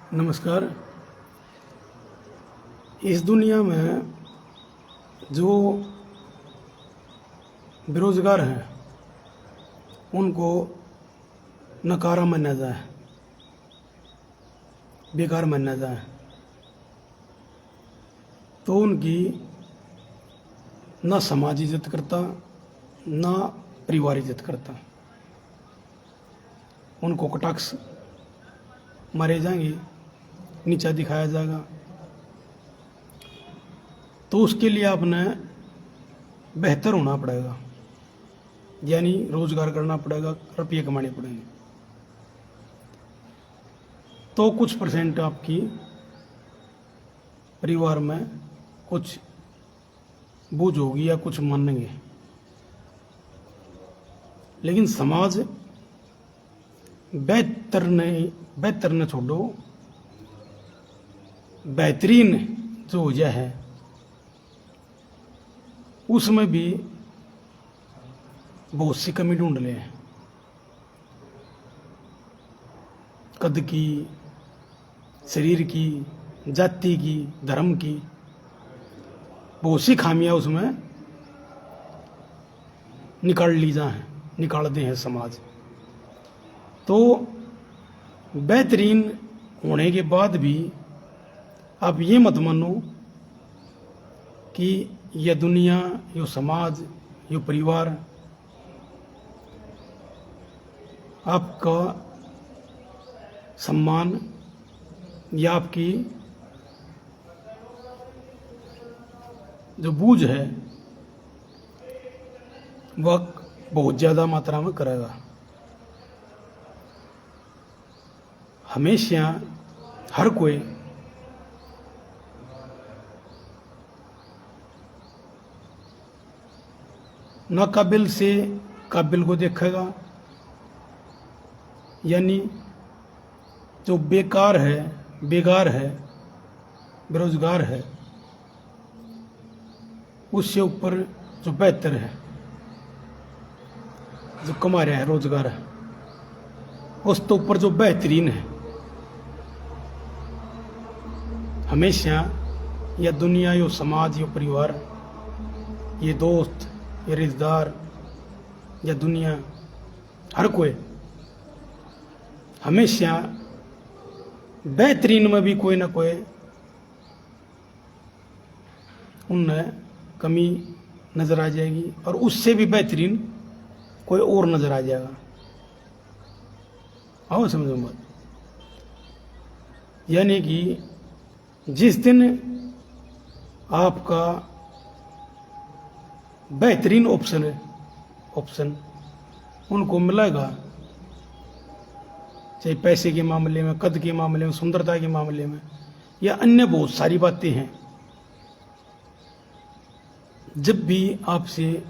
नमस्कार। इस दुनिया में जो बेरोजगार हैं उनको नकारा माना जाए, बेकार माना जाए, तो उनकी ना समाज इज्जत करता ना परिवार इज्जत करता। उनको कटाक्ष मारे जाएंगे, नीचा दिखाया जाएगा। तो उसके लिए आपने बेहतर होना पड़ेगा, यानी रोजगार करना पड़ेगा, रुपये कमाने पड़ेंगे। तो कुछ परसेंट आपकी परिवार में कुछ बूझ होगी या कुछ मानेंगे, लेकिन समाज बेहतर न छोड़ो, बेहतरीन जो वजह है उसमें भी बहुत सी कमी ढूंढ ले। कद की, शरीर की, जाति की, धर्म की बहुत सी खामियां उसमें निकाल दे हैं समाज। तो बेहतरीन होने के बाद भी आप ये मत मानो कि यह दुनिया, यो समाज, यो परिवार आपका सम्मान या आपकी जो बूझ है वह बहुत ज़्यादा मात्रा में करेगा। हमेशा हर कोई नाकाबिल से काबिल को देखेगा, यानी जो बेकार है, बेगार है, बेरोजगार है, उससे ऊपर जो बेहतर है, जो कमा रहा है, रोजगार है, उसके ऊपर जो बेहतरीन है। हमेशा यह दुनिया, यो समाज, यो परिवार, ये दोस्त, ये रिश्तेदार, या दुनिया, हर कोई हमेशा बेहतरीन में भी कोई ना कोई उनमें कमी नजर आ जाएगी, और उससे भी बेहतरीन कोई और नजर आ जाएगा। आओ समझो मत। यानी कि जिस दिन आपका बेहतरीन ऑप्शन उनको मिलेगा, चाहे पैसे के मामले में, कद के मामले में, सुंदरता के मामले में, या अन्य बहुत सारी बातें हैं, जब भी आपसे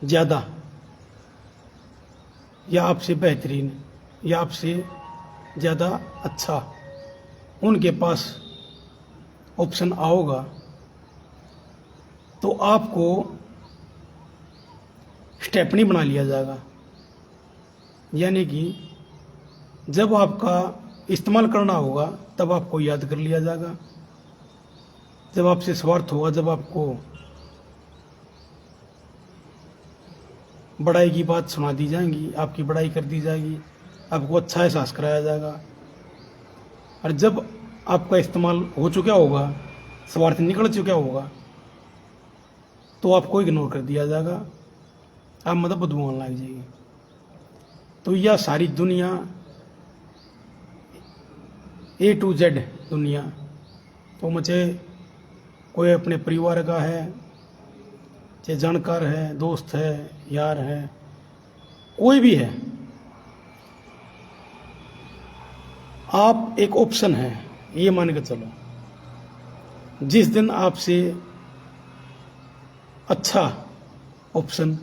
ज़्यादा या आपसे बेहतरीन या आपसे ज़्यादा अच्छा उनके पास ऑप्शन आओगा, तो आपको स्टेपनी बना लिया जाएगा। यानी कि जब आपका इस्तेमाल करना होगा तब आपको याद कर लिया जाएगा। जब आपसे स्वार्थ होगा, जब आपको बड़ाई की बात सुना दी जाएगी, आपकी बड़ाई कर दी जाएगी, आपको अच्छा एहसास कराया जाएगा। और जब आपका इस्तेमाल हो चुका होगा, स्वार्थ निकल चुका होगा, तो आपको इग्नोर कर दिया जाएगा, आप मतलब बदबू लग जाएगी। तो यह सारी दुनिया A to Z दुनिया, तो मुझे कोई अपने परिवार का है, चाहे जानकार है, दोस्त है, यार है, कोई भी है, आप एक ऑप्शन है, ये मान के चलो। जिस दिन आपसे अच्छा ऑप्शन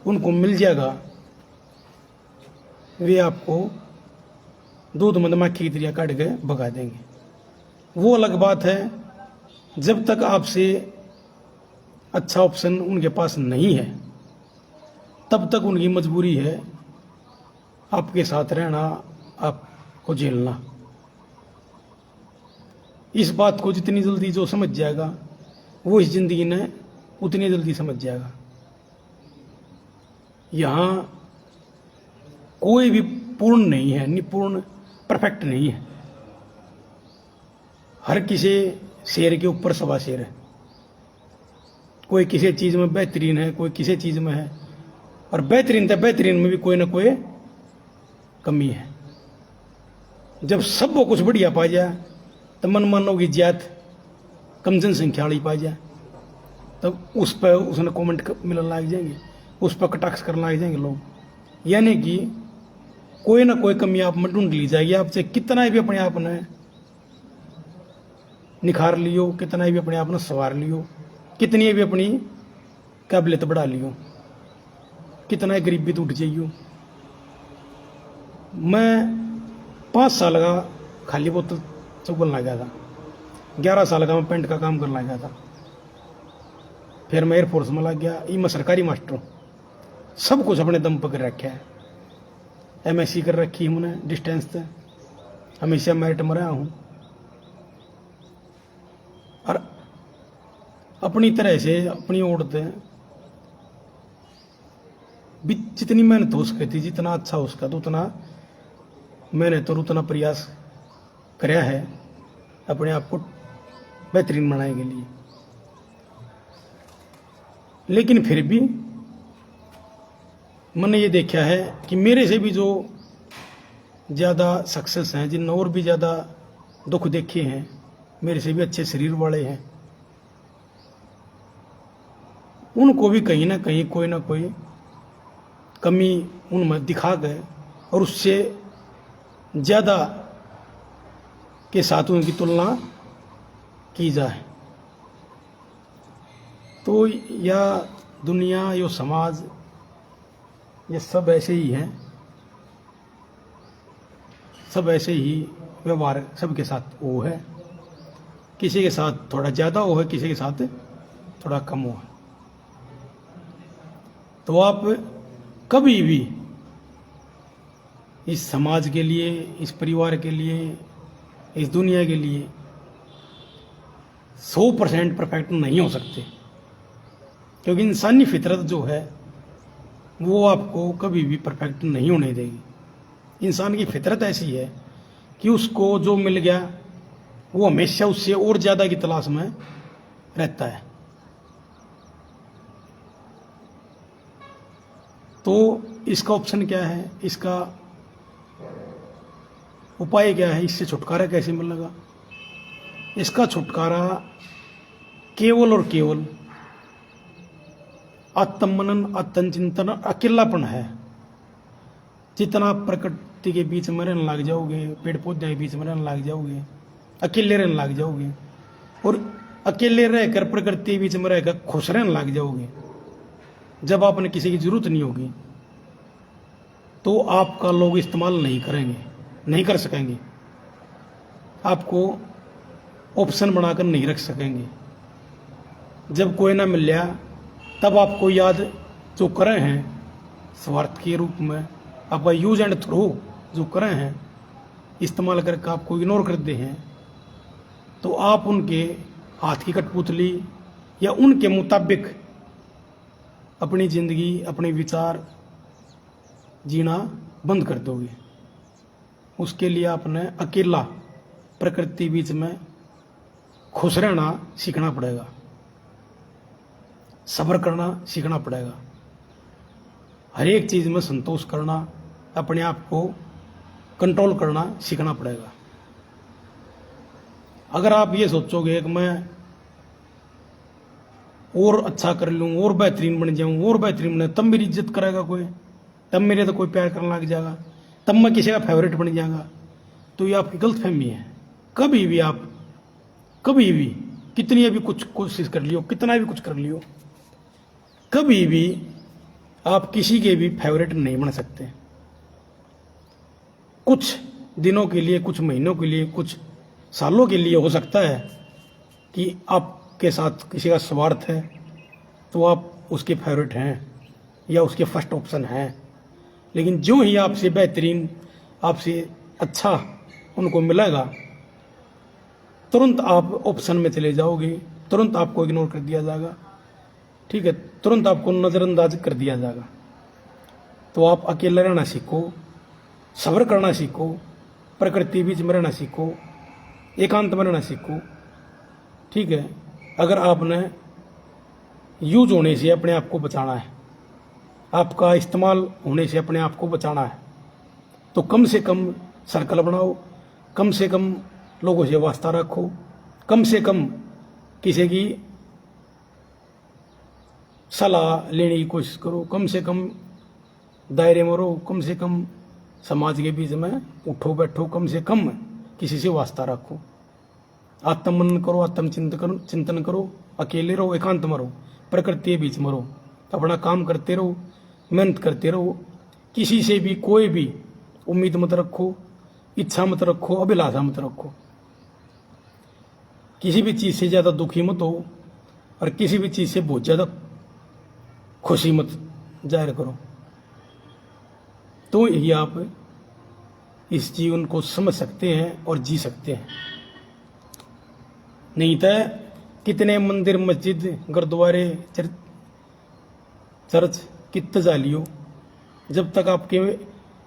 उनको मिल जाएगा, वे आपको दूध मधुमक्खी की तरह काट के भगा देंगे। वो अलग बात है, जब तक आपसे अच्छा ऑप्शन उनके पास नहीं है तब तक उनकी मजबूरी है आपके साथ रहना, आप को झेलना। इस बात को जितनी जल्दी जो समझ जाएगा वो इस जिंदगी ने उतनी जल्दी समझ जाएगा। यहाँ कोई भी पूर्ण नहीं है, निपूर्ण परफेक्ट नहीं है। हर किसी शेर के ऊपर सवा शेर है। कोई किसी चीज में बेहतरीन है, कोई किसी चीज में है, और बेहतरीन में भी कोई ना कोई कमी है। जब सबको कुछ बढ़िया पा जाए तो मन मानो की जात कम जनसंख्या वाली पा जाए, तब उस पर उसने कमेंट मिलने लग जाएंगे, उस पर कटाक्ष करने लग जाएंगे लोग। यानी कि कोई ना कोई कमी आप में ढूंढ ली जाएगी। आपसे कितना भी अपने आप ने निखार लियो, कितना भी अपने आप ने संवार लियो, कितनी भी अपनी काबिलियत बढ़ा लियो, कितना गरीबी तो उठ जाइयो। मैं 5 साल का खाली बोतल चुगल लगा था, 11 साल का मैं पेंट का काम करने लगा था। फिर मैं एयरफोर्स में लग गया। मैं सरकारी मास्टर हूँ, सब कुछ अपने दम पर कर रखा है। MSc कर रखी है मैंने डिस्टेंस से, हमेशा मेरिट में रहा हूँ। और अपनी तरह से अपनी ओर से जितनी मेहनत हो सकी थी, जितना अच्छा हो सका, तो उतना मेहनत और उतना प्रयास कराया है अपने आप को बेहतरीन बनाने के लिए। लेकिन फिर भी मैंने ये देखा है कि मेरे से भी जो ज़्यादा सक्सेस हैं, जिन और भी ज़्यादा दुख देखे हैं, मेरे से भी अच्छे शरीर वाले हैं, उनको भी कहीं ना कहीं कोई ना कोई कमी उनमें दिखा गए, और उससे ज़्यादा के साथ उनकी तुलना की जाए। तो या दुनिया, यो समाज, ये सब ऐसे ही है, सब ऐसे ही व्यवहार सबके साथ वो है। किसी के साथ थोड़ा ज़्यादा वो है, किसी के साथ थोड़ा कम हो है। तो आप कभी भी इस समाज के लिए, इस परिवार के लिए, इस दुनिया के लिए 100% परफेक्ट नहीं हो सकते, क्योंकि इंसानी फितरत जो है वो आपको कभी भी परफेक्ट नहीं होने देगी। इंसान की फितरत ऐसी है कि उसको जो मिल गया वो हमेशा उससे और ज़्यादा की तलाश में रहता है। तो इसका ऑप्शन क्या है, इसका उपाय क्या है, इससे छुटकारा कैसे मिलेगा? इसका छुटकारा केवल और केवल आत्ममनन, आत्मचिंतन, अकेलापन है। जितना प्रकृति के बीच में रहने लग जाओगे, पेड़ पौधे के बीच में रहने लग जाओगे, अकेले रहने लग जाओगे, और अकेले रहकर प्रकृति के बीच में रहकर खुश रहने लग जाओगे, जब आपने किसी की जरूरत नहीं होगी, तो आपका लोग इस्तेमाल नहीं करेंगे, नहीं कर सकेंगे, आपको ऑप्शन बनाकर नहीं रख सकेंगे। जब कोई ना मिल लिया तब आपको याद जो करे हैं स्वार्थ के रूप में, आपका यूज एंड थ्रो जो करे हैं, इस्तेमाल करके आपको इग्नोर करते हैं, तो आप उनके हाथ की कठपुतली या उनके मुताबिक अपनी जिंदगी, अपने विचार जीना बंद कर दोगे। उसके लिए आपने अकेला प्रकृति बीच में खुश रहना सीखना पड़ेगा, सब्र करना सीखना पड़ेगा, हर एक चीज में संतोष करना, अपने आप को कंट्रोल करना सीखना पड़ेगा। अगर आप ये सोचोगे कि मैं और अच्छा कर लूँ, और बेहतरीन बन जाऊँ, और बेहतरीन बने, तब मेरी इज्जत करेगा कोई, तब मेरे तो कोई प्यार करने लग जाएगा, तब मैं किसी का फेवरेट बन जाऊंगा, तो ये आपकी गलत फहमी है। कभी भी आप, कभी भी कितनी भी कुछ कोशिश कर लियो, कितना भी कुछ कर लियो, कभी भी आप किसी के भी फेवरेट नहीं बन सकते। कुछ दिनों के लिए, कुछ महीनों के लिए, कुछ सालों के लिए हो सकता है कि आपके साथ किसी का स्वार्थ है, तो आप उसके फेवरेट हैं या उसके फर्स्ट ऑप्शन हैं। लेकिन जो ही आपसे बेहतरीन, आपसे अच्छा उनको मिलेगा, तुरंत आप ऑप्शन में चले जाओगे, तुरंत आपको इग्नोर कर दिया जाएगा, ठीक है, तुरंत आपको नज़रअंदाज कर दिया जाएगा। तो आप अकेले रहना सीखो, सब्र करना सीखो, प्रकृति बीच में रहना सीखो, एकांत में रहना सीखो, ठीक है। अगर आपने यूज होने से अपने आप को बचाना है, आपका इस्तेमाल होने से अपने आप को बचाना है, तो कम से कम सर्कल बनाओ, कम से कम लोगों से वास्ता रखो, कम से कम किसी की सलाह लेने की कोशिश करो, कम से कम दायरे में रहो, कम से कम समाज के बीच में उठो बैठो, कम से कम किसी से वास्ता रखो, आत्ममनन करो, चिंतन करो, अकेले रहो, एकांत में रहो, प्रकृति के बीच में रहो, अपना काम करते रहो, मेहनत करते रहो, किसी से भी कोई भी उम्मीद मत रखो, इच्छा मत रखो, अभिलाषा मत रखो, किसी भी चीज से ज्यादा दुखी मत हो और किसी भी चीज से बहुत ज्यादा खुशी मत जाहिर करो, तो ही आप इस जीवन को समझ सकते हैं और जी सकते हैं। नहीं तो कितने मंदिर, मस्जिद, गुरुद्वारे, चर्च कितने जा लियो, जब तक आपके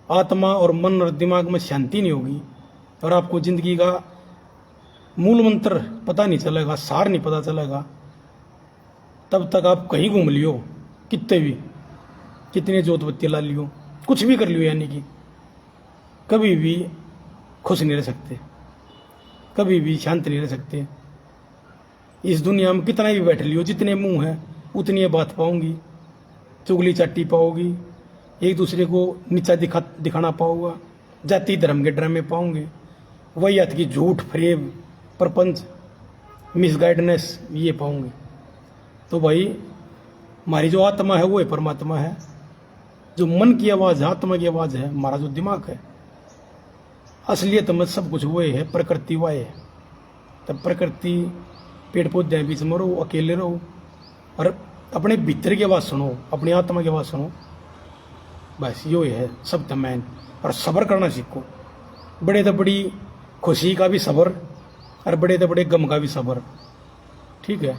आत्मा और मन और दिमाग में शांति नहीं होगी और आपको जिंदगी का मूल मंत्र पता नहीं चलेगा, सार नहीं पता चलेगा, तब तक आप कहीं घूम लियो, कितने जोत बत्ती ला लियो, कुछ भी कर लियो, यानी कि कभी भी खुश नहीं रह सकते, कभी भी शांत नहीं रह सकते। इस दुनिया में कितना भी बैठ लियो, जितने मुंह है उतनी बात पाऊंगी, चुगली चाटी पाओगी, एक दूसरे को नीचा दिखाना पाओगा, जाति धर्म के ड्रामे पाओगे, वही याद की झूठ, फरेब, प्रपंच, मिसगाइडनेस ये पाओगे। तो भाई हमारी जो आत्मा है वो है परमात्मा है, जो मन की आवाज़ है, आत्मा की आवाज़ है, हमारा जो दिमाग है, असलियत में सब कुछ वो है, प्रकृति वह है। तब प्रकृति पेड़ पौधे के बीच में रहो, अकेले रहो और अपने भीतर की आवाज़ सुनो, अपनी आत्मा की आवाज़ सुनो, बस यो है सब तमैन। और सब्र करना सीखो, बड़े तो बड़ी खुशी का भी सब्र और बड़े तो बड़े गम का भी सब्र, ठीक है।